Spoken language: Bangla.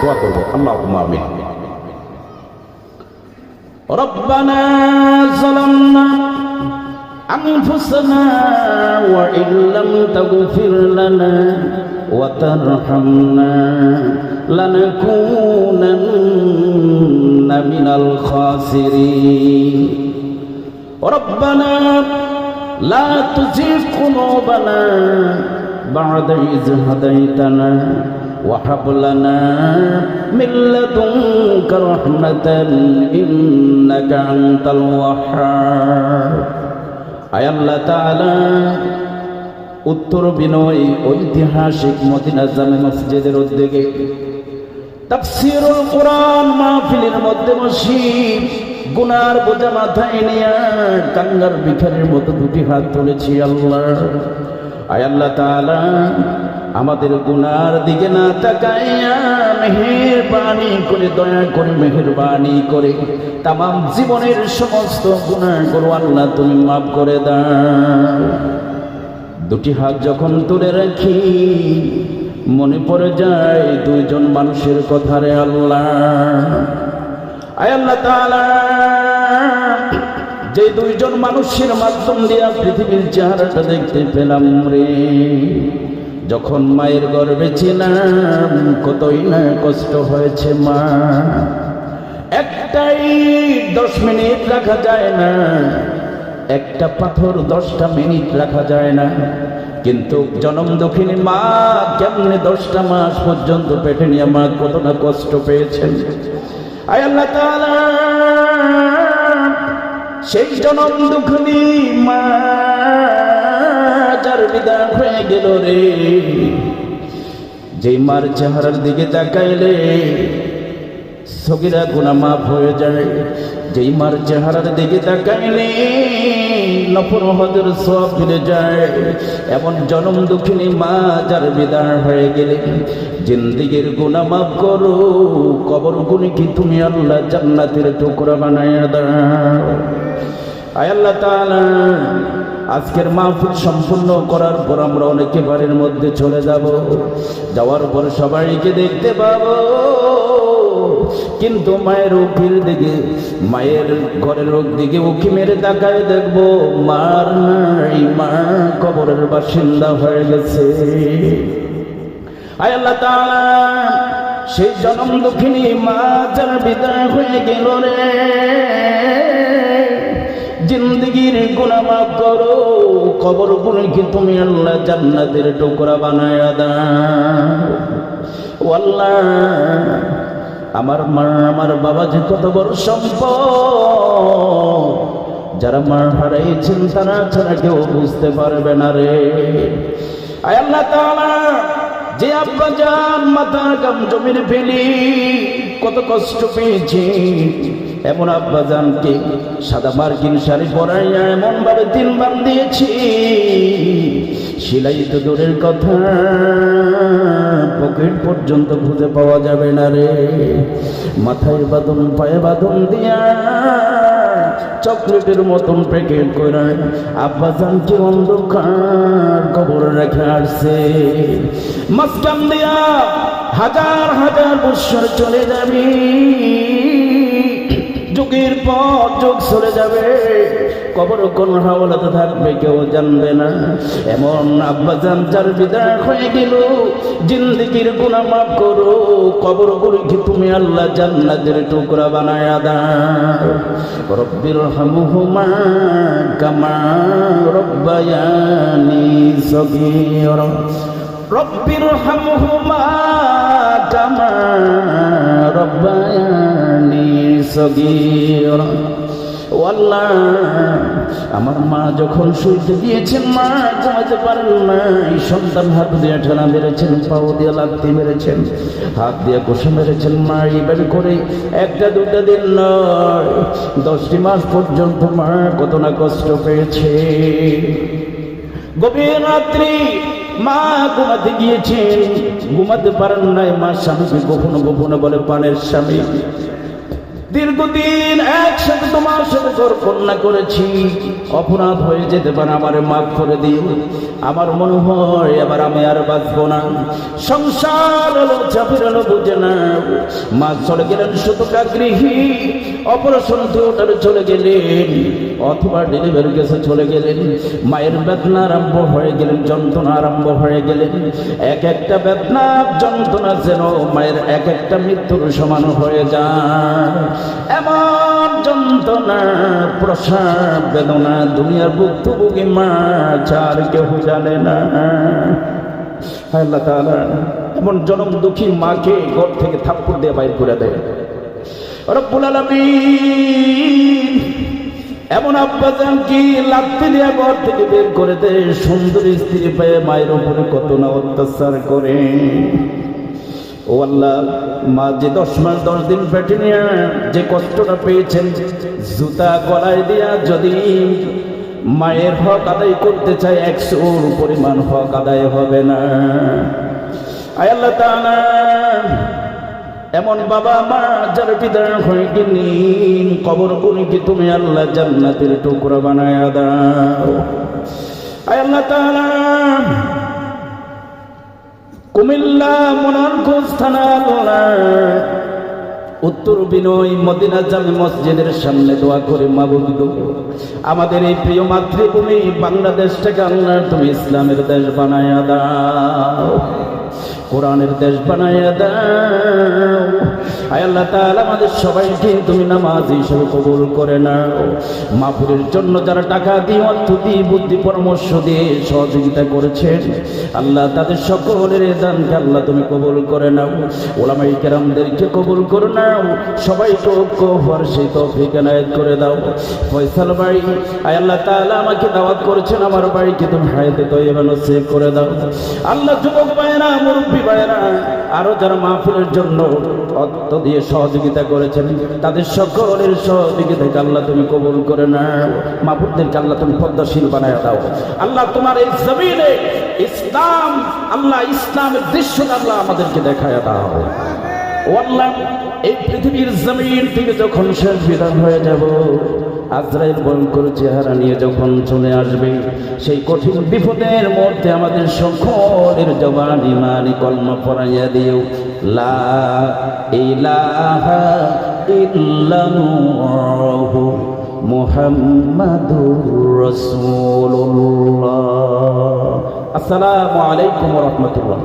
দোয়া করব। আল্লাহুম্মা আমিন। রব্বানা যালামনা আনফুসানা ওয়া ইল্লাম তাগফির লানা ওয়া তারহামনা লানাকুনান্না মিনাল খাসিরিন। রব্বানা লা তুজিগ কুলুবানা বা'দা ইয হাদাইতানা ওয়া হাব লানা মিন লাদুনকা রাহমাতান ইন্নাকা আনতাল ওয়াহ্হাব। আয় আল্লাহ তাআলা, উত্তর বিনয় ঐতিহাসিক মদিনা জামে মসজিদের উদ্যোগে তাফসীরুল কোরআন মাহফিলের মধ্যে বসি গুনার বোঝা মাথায় নিয়ে কাঙ্গার ভিখারির মতো দুটি হাত তুলেছি। আল্লাহ, আয় আল্লাহ তাআলা, আমাদের গুনার দিকে না তাকাইয়া মেহেরবানি করে, দয়া করে, মেহেরবানি করে তামাম জীবনের সমস্ত গুনাহগুলো আল্লাহ তুমি মাফ করে দাও। দুটি হাত যখন তুলে রাখি মনে পড়ে যায় দুইজন মানুষের কথা রে আল্লাহ। আয় আল্লাহ তাআলা, যে দুইজন মানুষের মাধ্যম দিয়া পৃথিবীর চেহারাটা দেখতে পেলাম রে, যখন মায়ের গর্ভে ছিলাম কতই না কষ্ট হয়েছে মা। একটাই 10 মিনিট রাখা যায় না, একটা পাথর 10টা মিনিট রাখা যায় না, কিন্তু জনম দক্ষিণী মা কেমনে 10টা মাস পর্যন্ত পেটে নিয়ে মা কত না কষ্ট পেয়েছেন। আয় আল্লাহ তাআলা, সেই জনম দক্ষিণী মা যার বিদায় হয়ে গেল রে, যেই মার চেহারার দিকে তাকাইলে সগীরা গুনাহ মাফ হয়ে যায়, যেই মার চেহারার দিকে তাকাইলে নফল হজের সওয়াব মিলে যায়, এমন জনম দুঃখিনী মা যার বিদায় হয়ে গেলে জিন্দেগীর গুনাহ মাফ করো, কবর গুনি কি তুমি আল্লাহ জান্নাতের টুকরা বানায়া দাও। আয় আল্লাহ তাআলা, আজকের মাহফিল সম্পূর্ণ করার পর আমরা অনেকে বাড়ির মধ্যে চলে যাব, যাওয়ার পর সবাইকে দেখতে পাবো, কিন্তু মায়ের উকির দিকে, মায়ের ঘরের দিকে উকি মেরে তাকায় দেখবো মার নাই, মা কবরের বাসিন্দা হয়ে গেছে। আয় আল্লাহ তাআলা, সেই জনম দুঃখিনী মা যার বিদায় হয়ে গেল রে, জিন্দেগীর গুনাহ মাফ করো, কবর গুনি কি তুমি আল্লাহ জান্নাতের টুকরা বানায়া দাও। আল্লাহ, আমার মা আমার বাবা যে কত বড় সম্পদ, যারা মা হারাইছেন তারা ছাড়া কেউ বুঝতে পারবে না রে। আয় আল্লাহ তাআলা, যে আব্বা জান মাথার গাম জমির ফেলি কত কষ্ট পেয়েছে, এমন আব্বা জানকে সাদা মার্কিন শাড়ি পরাইয়া এমন ভাবে 3 বার দিয়েছি, সেলাই তো দূরের কথা, পকেট পর্যন্ত খুঁজে পাওয়া যাবে না রে। মাথায় বাঁধন, পায়ে বাঁধন দিয়া চকলেটের মতন প্যাকেট করে আব্বা জানকে অন্ধকার কবর রেখে আসছে। মাঝখান দিয়া হাজার হাজার বৎসর চলে যাবে, যুগের পর যুগ চলে যাবে, কবর কোন হাওলাতে থাকবে কেউ জানবে না। এমন আব্বা জান যার বিদায় হয়ে গেল, জিন্দেগীর গুনাহ মাফ করো, কবর গুলিকে তুমি আল্লাহ জান্নাতের টুকরা বানায়া দাও। রব্বির হামহুমা কামা রব্বায়ানি সগীরা, রব্বির হামহুমা কামা রব্বায়ানি সগীরা। আল্লাহ, আমার মা যখন শুইতে দিয়েছেন, মা ঘুমাতে পারেন না, সন্তান হাত দিয়ে ঠেলা মেরেছেন, পাও দিয়ে লাথি মেরেছেন, হাত দিয়ে কষে মেরেছেন, মা এইভাবে করে 1টা 2টা দিন নয় 10টি মাস পর্যন্ত মা কত না কষ্ট পেয়েছে। গভীর রাত্রি মা ঘুমাতে গিয়েছেন, ঘুমাতে পারেন নাই, মা স্বামীকে গোপনে গোপনে বলে পানের স্বামী দীর্ঘদিন একসাথে তোমার সাথে ঘর কন্যা করেছি, অপরাধ হয়ে যেতে পারে, আমারে মাফ করে দিও। আমার মনে হয় এবার আমি আর বাঁচবো না। সংসার হলো চাপের হলো বুঝে না। মা চলে গেলেন শতকা গৃহী, অপারেশন থিয়েটারে চলে গেলেন, অথবা ডেলিভারি কেসে চলে গেলেন। মায়ের বেদনা আরম্ভ হয়ে গেলেন, যন্ত্রণা আরম্ভ হয়ে গেলেন। এক একটা বেদনা যন্ত্রণা যেন মায়ের এক একটা মৃত্যুর সমান হয়ে যায়। এমন যন্ত্রণা, প্রসাব বেদনা দুনিয়ার ভুক্তভোগী মা চার কেউ জানে না। আল্লাহ তাআলা এমন জনম দুঃখী মাকে ঘর থেকে থাপ্পড় দিয়ে বাইর করে দেয়। রব্বুল আলামিন এমন আব্বাজান কি লাথি দিয়ে ঘর থেকে বের করে দেয়। সুন্দরী স্ত্রী পেয়ে মায়ের উপরে কত না অত্যাচার করে। ও আল্লাহ, মা যে 10 মাস 10 দিন পেটে নিয়ে যে কষ্টটা পেয়েছেন, জুতা গলায় দিয়া যদি মায়ের হক আদায় করতে চায় 100 পরিমাণ হক আদায় হবে না। আয় আল্লাহ তাআলা, এমন বাবা মা যার বিদায় হয়ে গেলেন, কবরগুলোকে তুমি আল্লাহ জান্নাতের টুকরা বানায় দাও। আয় আল্লাহ তাআলা, কুমিল্লা মোনারগঞ্জ থানা উত্তর বিনয় মদিনা জামে মসজিদের সামনে দোয়া করে মাবুদ গো, আমাদের এই প্রিয় মাতৃভূমি বাংলাদেশটাকে আল্লাহ তুমি ইসলামের দেশ বানায়া দাও, কোরআনের দেশ বানায়া দাও। আয় আল্লাহ তাআলা, আমাদের সবাইকে তুমি নামাজি হিসেবে কবুল করে নাও। মাহফিলের জন্য যারা টাকা দিয়ে, অর্থ দিয়ে, বুদ্ধি পরামর্শ দিয়ে সহযোগিতা করেছেন, আল্লাহ তাদের সকলের দানকে আল্লাহ তুমি কবুল করে নাও। ওলামায়ে কেরামদেরকে কবুল করে নাও। সবাইকে ঐক্য হওয়ার সেই তৌফিক এনায়েত করে দাও। ফয়সাল ভাই, আয় আল্লাহ তাআলা আমাকে দাওয়াত করেছেন, আমার ভাইকে তুমি হায়াতে তয়্যিবা নসিব করে দাও। আল্লাহ যুবক ভাইয়েরা, মুরব্বী ভাইয়েরা, আরো যারা মাহফিলের জন্য অর্থ দিয়ে সহযোগিতা করেছেন, তাদের সকলের সহযোগিতাকে আল্লাহ তুমি কবুল করে নাও। মাহফিলদেরকে আল্লাহ তুমি পদ্মাশীল বানায় দাও। আল্লাহ তোমার এই জমিনে ইসলাম, আল্লাহ ইসলামের দৃশ্যটা আল্লাহ আমাদেরকে দেখায় দাও। ও আল্লাহ, এই পৃথিবীর জমিন থেকে যখন শেষ বিদায় হয়ে যাব, আজরাইল ভয়ঙ্কর চেহারা নিয়ে যখন চলে আসবে, সেই কঠিন বিপদের মধ্যে আমাদের সকলের জবান ঈমানি কলমা পড়াইয়া দিও, লা ইলাহা ইল্লাল্লাহু মুহাম্মাদুর রাসূলুল্লাহ। আসসালামু আলাইকুম ওয়া রাহমাতুল্লাহ।